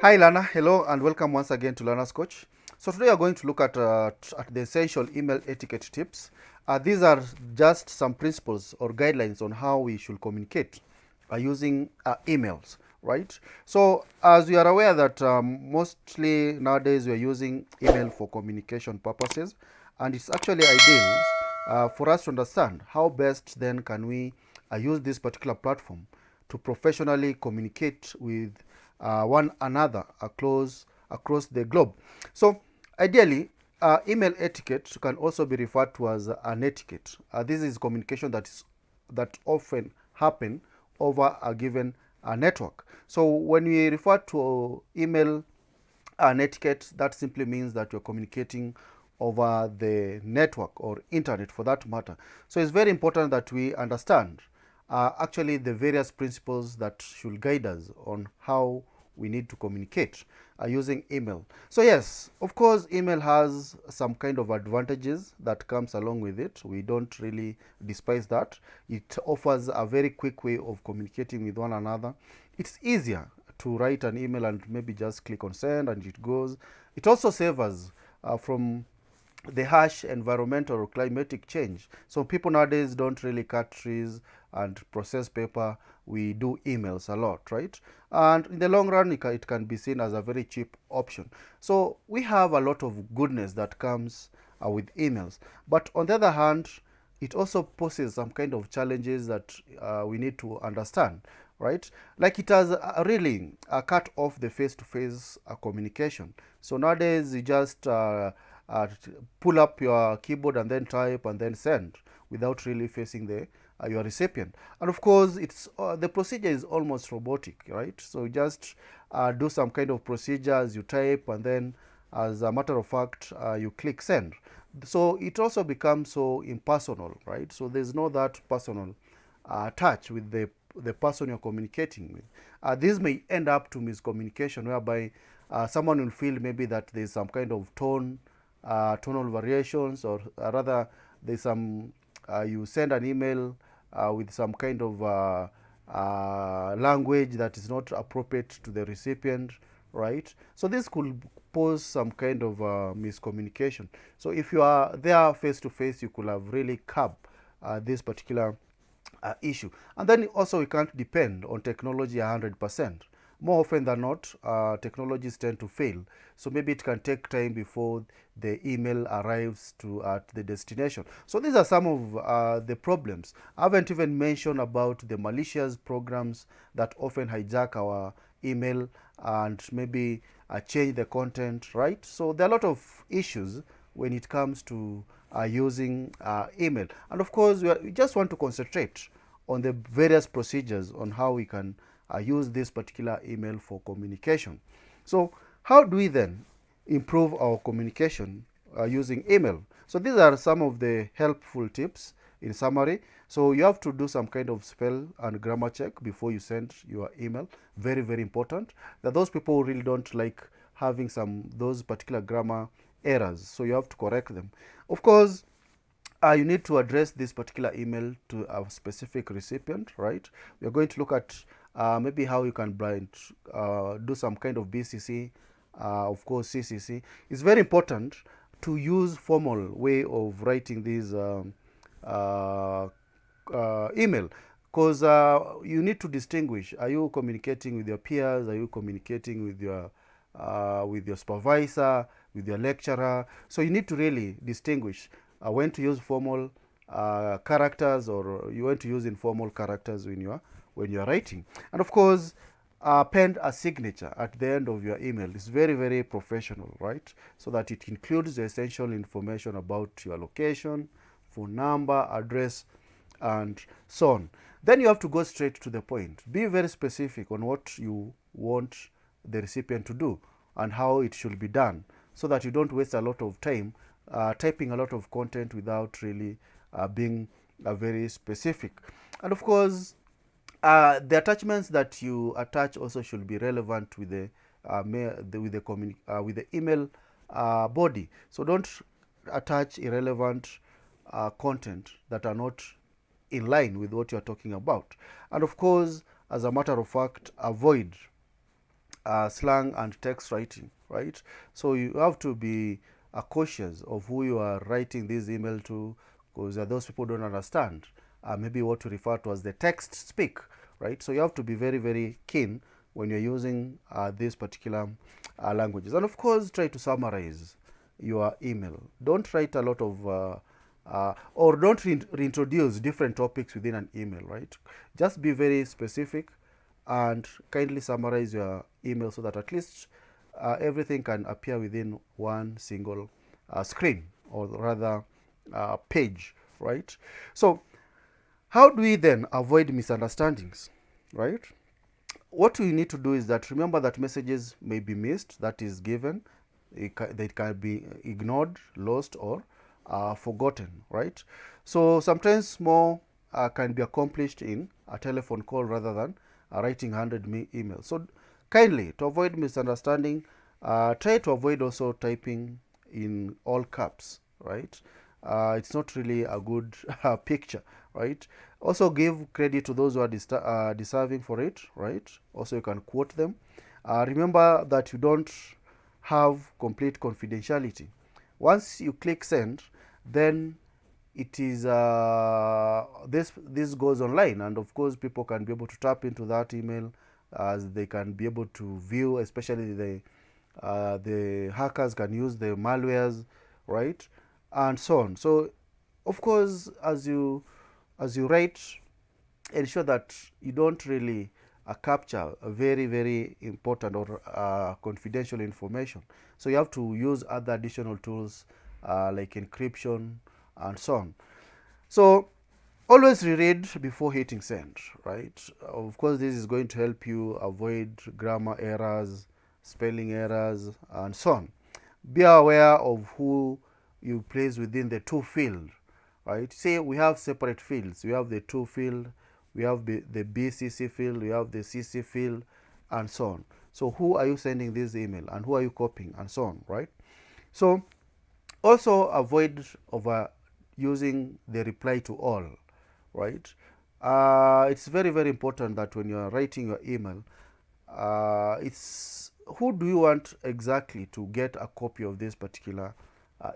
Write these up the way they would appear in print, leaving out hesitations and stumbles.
Hi Lana, hello and welcome once again to Lana's Coach. So today we are going to look at the essential email etiquette tips. These are just some principles or guidelines on how we should communicate using emails, right? So as we are aware that mostly nowadays we are using email for communication purposes, and it's actually ideal for us to understand how best then can we use this particular platform to professionally communicate with one another across the globe. So, ideally, email etiquette can also be referred to as an etiquette. This is communication that often happen over a given network. So, when we refer to email an etiquette, that simply means that you're communicating over the network or internet for that matter. So it's very important that we understand actually the various principles that should guide us on how we need to communicate using email. So yes, of course, email has some kind of advantages that comes along with it. We don't really despise that. It offers a very quick way of communicating with one another. It's easier to write an email and maybe just click on send and it goes. It also saves us from the harsh environmental or climatic change. So people nowadays don't really cut trees and process paper. We do emails a lot, right? And in the long run, it can be seen as a very cheap option. So we have a lot of goodness that comes with emails. But on the other hand, it also poses some kind of challenges that we need to understand, right? Like it has really cut off the face-to-face communication. So nowadays you just uh, pull up your keyboard and then type and then send without really facing the your recipient. And of course, it's the procedure is almost robotic, right? So you just do some kind of procedures, you type, and then as a matter of fact, you click send. So it also becomes so impersonal, right? So there's no that personal touch with the person you're communicating with. This may end up to miscommunication, whereby someone will feel maybe that there's some kind of tonal variations, or rather, there's some you send an email with some kind of language that is not appropriate to the recipient, right? So this could pose some kind of miscommunication. So if you are there face to face, you could have really curbed this particular issue. And then also we can't depend on technology 100%. More often than not, technologies tend to fail. So maybe it can take time before the email arrives to at the destination. So these are some of the problems. I haven't even mentioned about the malicious programs that often hijack our email and maybe change the content, right? So there are a lot of issues when it comes to using email. And of course, we just want to concentrate on the various procedures on how we can use this particular email for communication. So how do we then improve our communication using email? So these are some of the helpful tips in summary. So you have to do some kind of spell and grammar check before you send your email. Very, very important. That those people who really don't like having those particular grammar errors. So you have to correct them. Of course, you need to address this particular email to a specific recipient, right? We are going to look at maybe how you can do some kind of BCC, of course CCC. It's very important to use formal way of writing these email, because you need to distinguish: are you communicating with your peers, are you communicating with your supervisor, with your lecturer? So you need to really distinguish when to use formal characters, or you want to use informal characters when you're writing. And of course, append a signature at the end of your email. It's very, very professional, right? So that it includes the essential information about your location, phone number, address, and so on. Then you have to go straight to the point. Be very specific on what you want the recipient to do and how it should be done, so that you don't waste a lot of time typing a lot of content without really being very specific. And of course, the attachments that you attach also should be relevant with with the email body. So don't attach irrelevant content that are not in line with what you are talking about. And of course, as a matter of fact, avoid slang and text writing, right? So you have to be cautious of who you are writing this email to, because those people don't understand maybe what we refer to as the text speak, right? So you have to be very, very keen when you're using these particular languages. And of course, try to summarize your email. Don't write a lot of or don't reintroduce different topics within an email, right? Just be very specific and kindly summarize your email so that at least everything can appear within one single screen, or rather page, right? So how do we then avoid misunderstandings, right? What we need to do is that remember that messages may be missed, that is given, they can be ignored, lost, or forgotten, right? So sometimes more can be accomplished in a telephone call rather than writing 100 emails. So kindly, to avoid misunderstanding, try to avoid also typing in all caps, right? It's not really a good picture, right? Also give credit to those who are deserving for it, right? Also you can quote them. Remember that you don't have complete confidentiality. Once you click send, then it is this goes online, and of course people can be able to tap into that email, as they can be able to view, especially the hackers can use the malwares, right, and so on. So of course, as you write, ensure that you don't really capture a very, very important or confidential information. So you have to use other additional tools like encryption and so on. So always reread before hitting send, right? Of course, this is going to help you avoid grammar errors, spelling errors, and so on. Be aware of who you place within the to field, right? Say we have separate fields. We have the to field, we have the BCC field, we have the CC field, and so on. So who are you sending this email, and who are you copying, and so on, right? So also avoid over using the reply to all, right? It's very, very important that when you are writing your email, it's who do you want exactly to get a copy of this particular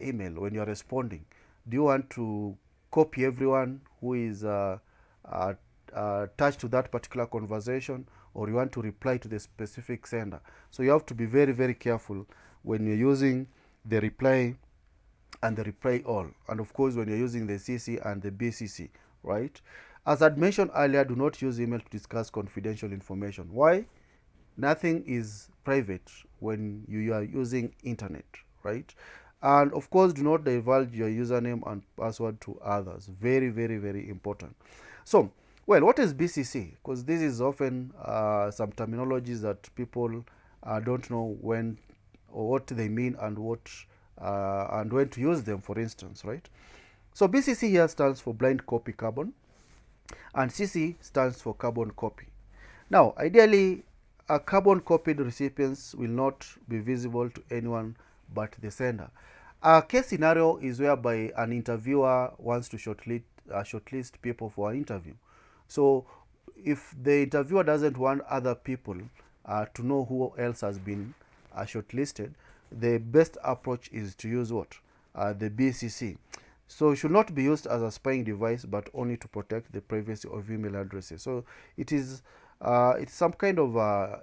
email when you are responding. Do you want to copy everyone who is attached to that particular conversation, or you want to reply to the specific sender? So you have to be very, very careful when you're using the reply and the reply all, and of course when you're using the CC and the BCC, right? As I'd mentioned earlier, do not use email to discuss confidential information. Why? Nothing is private when you are using internet, right? And of course, do not divulge your username and password to others. Very, very, very important. So, well, what is BCC? Because this is often some terminologies that people don't know when or what they mean, and what and when to use them, for instance, right? So BCC here stands for blind copy carbon, and CC stands for carbon copy. Now, ideally, a carbon copied recipients will not be visible to anyone but the sender. A case scenario is whereby an interviewer wants to shortlist people for an interview. So if the interviewer doesn't want other people to know who else has been shortlisted, the best approach is to use what? The BCC. So it should not be used as a spying device, but only to protect the privacy of email addresses. So it's some kind of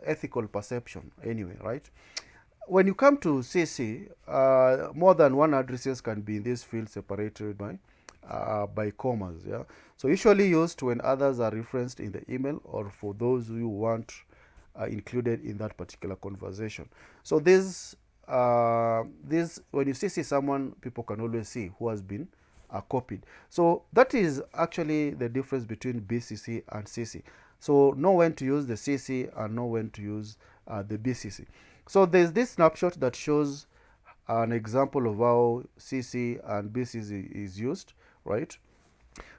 ethical perception anyway, right? When you come to CC, more than one addresses can be in this field separated by commas. Yeah, so usually used when others are referenced in the email, or for those who want included in that particular conversation. So this when you CC someone, people can always see who has been copied. So that is actually the difference between BCC and CC. So know when to use the CC and know when to use the BCC. So there's this snapshot that shows an example of how CC and BCC is used, right?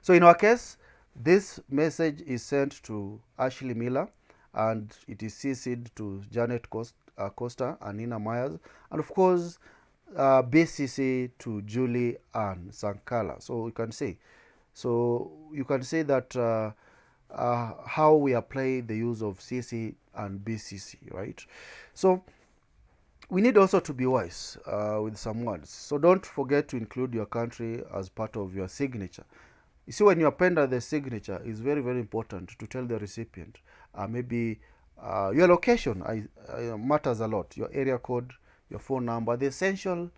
So in our case, this message is sent to Ashley Miller, and it is CC'd to Janet Costa and Nina Myers, and of course BCC to Julie Ann Sankala. So you can say that how we apply the use of CC and BCC, right? So we need also to be wise with some words. So don't forget to include your country as part of your signature. You see, when you append the signature, it's very, very important to tell the recipient maybe your location matters a lot, your area code, your phone number, the essential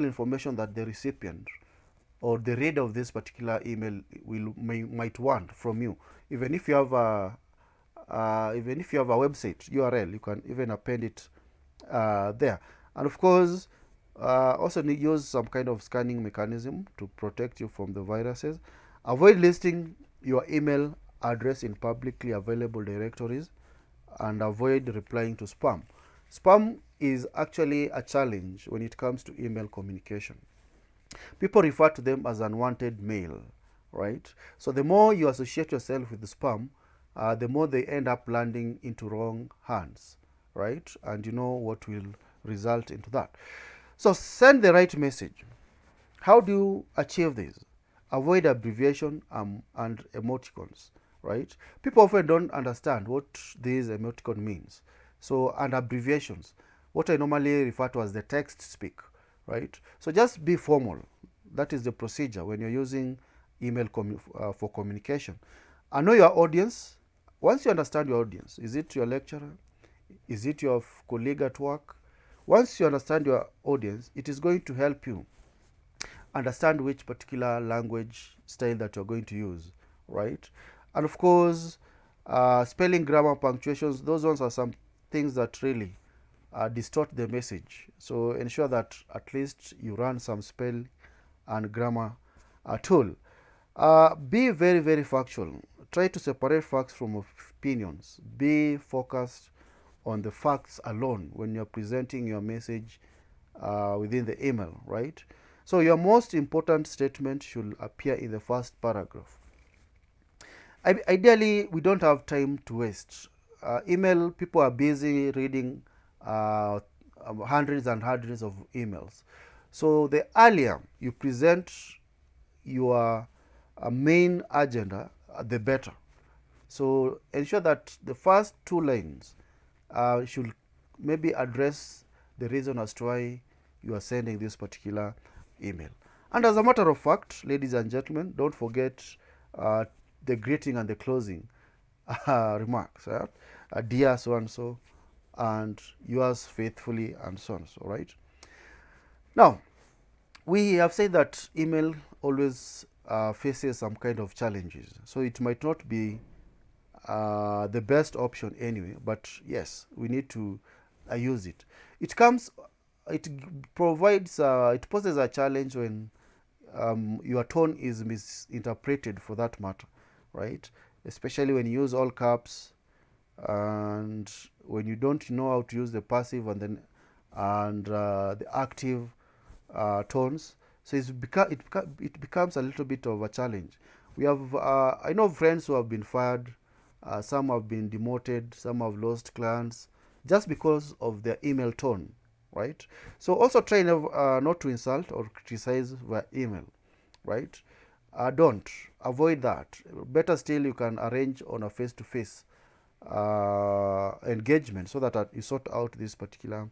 information that the recipient or the reader of this particular email might want from you. Even if you have a website URL, you can even append it there. And of course, also use some kind of scanning mechanism to protect you from the viruses. Avoid listing your email address in publicly available directories, and avoid replying to spam. Spam is actually a challenge when it comes to email communication. People refer to them as unwanted mail, right? So the more you associate yourself with the spam, the more they end up landing into wrong hands, right? And you know what will result into that. So send the right message. How do you achieve this? Avoid abbreviation and emoticons, right? People often don't understand what this emoticon means. So, and abbreviations, what I normally refer to as the text speak, right? So just be formal. That is the procedure when you're using email for communication. And know your audience. Once you understand your audience, is it your lecturer? Is it your colleague at work? Once you understand your audience, it is going to help you understand which particular language style that you're going to use, right? And of course, spelling, grammar, punctuations, those ones are some things that really distort the message. So ensure that at least you run some spell and grammar tool. Be very, very factual. Try to separate facts from opinions. Be focused on the facts alone when you're presenting your message within the email, right? So your most important statement should appear in the first paragraph. Ideally, we don't have time to waste. Email, people are busy reading hundreds and hundreds of emails. So the earlier you present your main agenda, the better. So ensure that the first two lines should maybe address the reason as to why you are sending this particular email. And as a matter of fact, ladies and gentlemen, don't forget the greeting and the closing remarks. Right? Dear so and so, and yours faithfully, and so on. So, right? Now, we have said that email always faces some kind of challenges. So it might not be the best option anyway, but yes, we need to use it. It comes, it provides, it poses a challenge when your tone is misinterpreted, for that matter, right? Especially when you use all caps, and when you don't know how to use the passive and the active tones. So it becomes a little bit of a challenge. We have I know friends who have been fired, some have been demoted, some have lost clients just because of their email tone, right? So also try not to insult or criticize via email, right? Don't avoid that. Better still, you can arrange on a face-to-face engagement so that you sort out this particular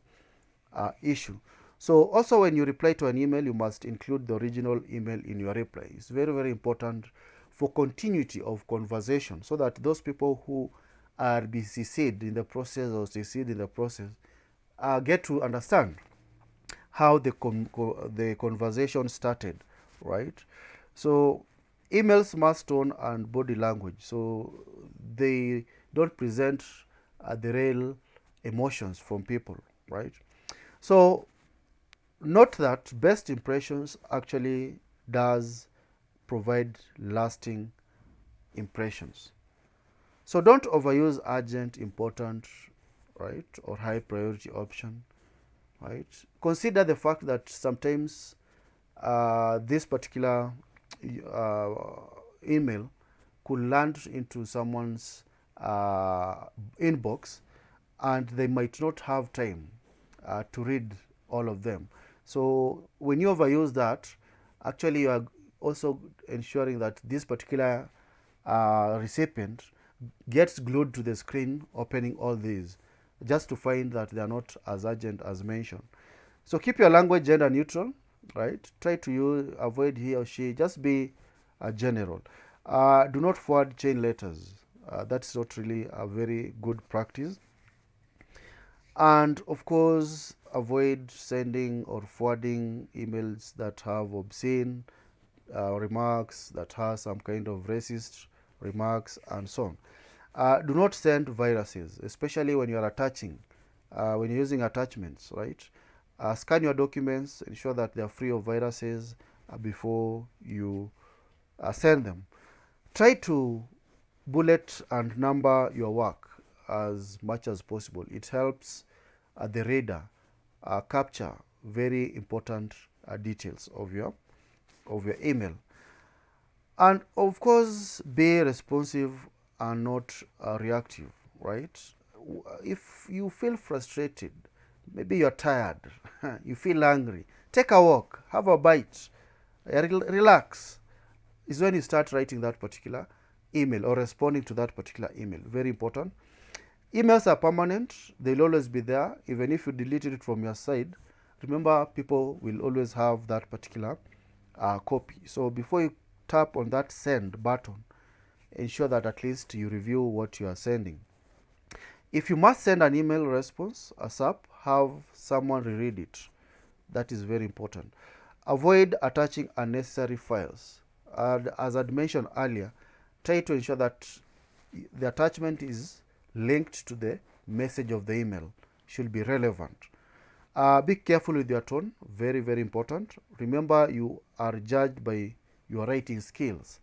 issue. So also when you reply to an email, you must include the original email in your reply. It's very, very important for continuity of conversation, so that those people who are CC'd in the process or CC'd in the process get to understand how the conversation started, right? So emails must tone and body language, so they don't present the real emotions from people, right? So note that best impressions actually does provide lasting impressions. So don't overuse urgent, important, right, or high priority option, right? Consider the fact that sometimes this particular uh, email could land into someone's inbox, and they might not have time to read all of them. So when you overuse that, actually you are also ensuring that this particular recipient gets glued to the screen opening all these just to find that they are not as urgent as mentioned. So keep your language gender neutral, right? Try to avoid he or she, just be general. Do not forward chain letters. That's not really a very good practice. And of course, avoid sending or forwarding emails that have obscene remarks, that have some kind of racist remarks, and so on. Do not send viruses, especially when you are attaching, when you're using attachments, right? Scan your documents, ensure that they are free of viruses before you send them. Try to bullet and number your work as much as possible. It helps the reader capture very important details of your email. And of course, be responsive and not reactive, right? If you feel frustrated, maybe you're tired, you feel angry, take a walk, have a bite, relax, is when you start writing that particular email or responding to that particular email. Very important. Emails are permanent, they'll always be there. Even if you deleted it from your side, remember, people will always have that particular copy. So before you tap on that send button, ensure that at least you review what you are sending. If you must send an email response ASAP, have someone reread it. That is very important. Avoid attaching unnecessary files. And as I mentioned earlier, try to ensure that the attachment is linked to the message of the email, should be relevant. Be careful with your tone, very, very important. Remember, you are judged by your writing skills.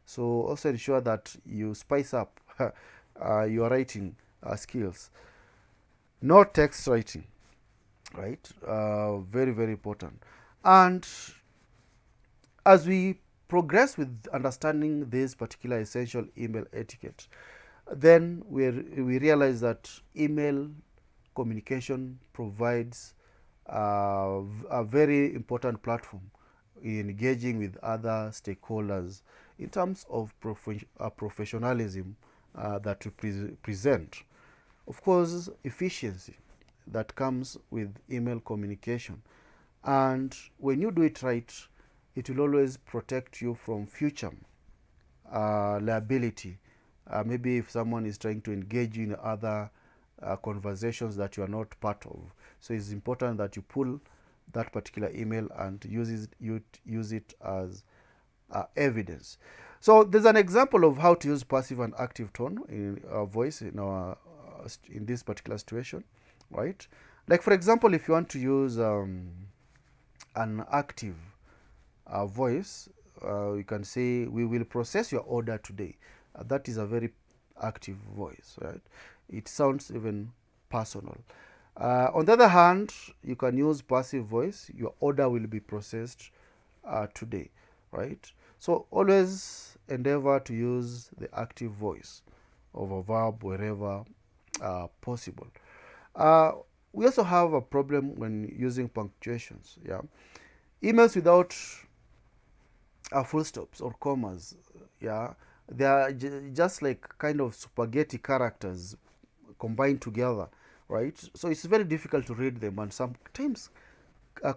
So also ensure that you spice up your writing skills. No text writing, right? Very, very important. And as we progress with understanding this particular essential email etiquette, then we realize that email communication provides a very important platform in engaging with other stakeholders in terms of professionalism that we present. Of course, efficiency that comes with email communication. And when you do it right, it will always protect you from future liability. Maybe if someone is trying to engage you in other conversations that you are not part of. So it's important that you pull that particular email and use it as evidence. So there's an example of how to use passive and active tone in our voice in this particular situation, right? Like for example, if you want to use an active voice, you can say, "We will process your order today." That is a very active voice, right? It sounds even personal. On the other hand, you can use passive voice. "Your order will be processed today," right? So always endeavor to use the active voice of a verb wherever possible. We also have a problem when using punctuations. Yeah, emails without full stops or commas. Yeah, they are just like kind of spaghetti characters combined together, right? So it's very difficult to read them, and sometimes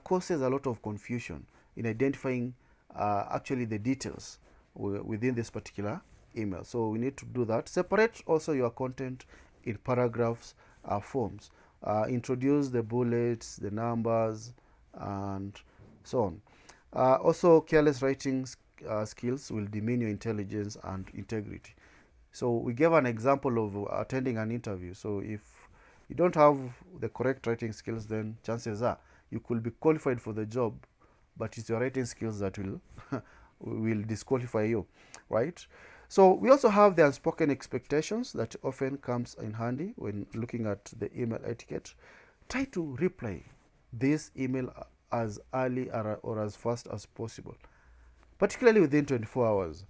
causes a lot of confusion in identifying actually the details within this particular email. So we need to do that. Separate also your content in paragraphs forms. Introduce the bullets, the numbers, and so on. Also, careless writing skills will demean your intelligence and integrity. So we gave an example of attending an interview. So if you don't have the correct writing skills, then chances are you could be qualified for the job, but it's your writing skills that will disqualify you, right? So we also have the unspoken expectations that often comes in handy when looking at the email etiquette. Try to reply this email as early or as fast as possible, particularly within 24 hours.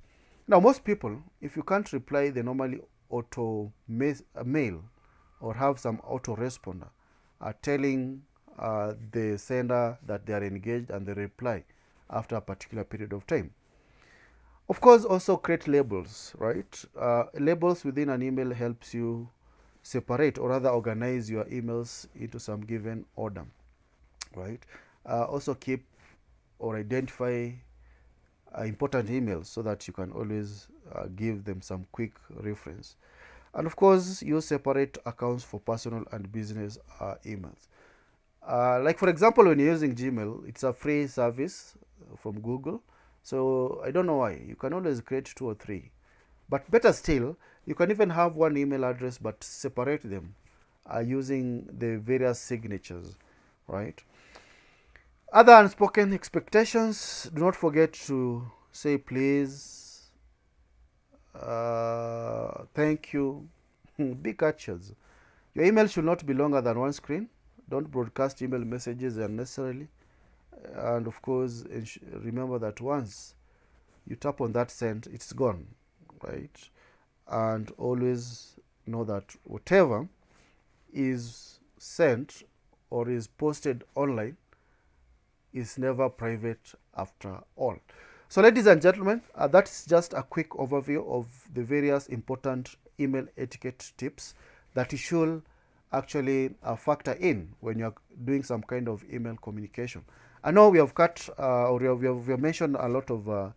Now, most people, if you can't reply, they normally auto mail or have some autoresponder telling the sender that they are engaged, and they reply after a particular period of time. Of course, also create labels, right? Labels within an email helps you separate or rather organize your emails into some given order, right? Also keep or identify important emails so that you can always give them some quick reference. And of course, use separate accounts for personal and business emails. Like for example, when you're using Gmail, it's a free service from Google. So I don't know why. You can always create two or three. But better still, you can even have one email address but separate them using the various signatures, right? Other unspoken expectations, do not forget to say please, thank you. Be catchers. Your email should not be longer than one screen. Don't broadcast email messages unnecessarily. And of course, remember that once you tap on that send, it's gone, right? And always know that whatever is sent or is posted online is never private after all. So ladies and gentlemen, that's just a quick overview of the various important email etiquette tips that you should actually factor in when you're doing some kind of email communication. I know we have cut or we have mentioned a lot of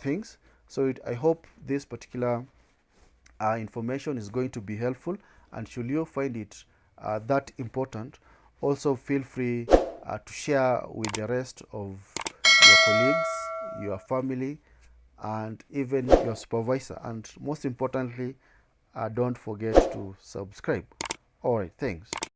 things, so I hope this particular information is going to be helpful, and should you find it that important, also feel free to share with the rest of your colleagues, your family, and even your supervisor. And most importantly, don't forget to subscribe. All right, thanks.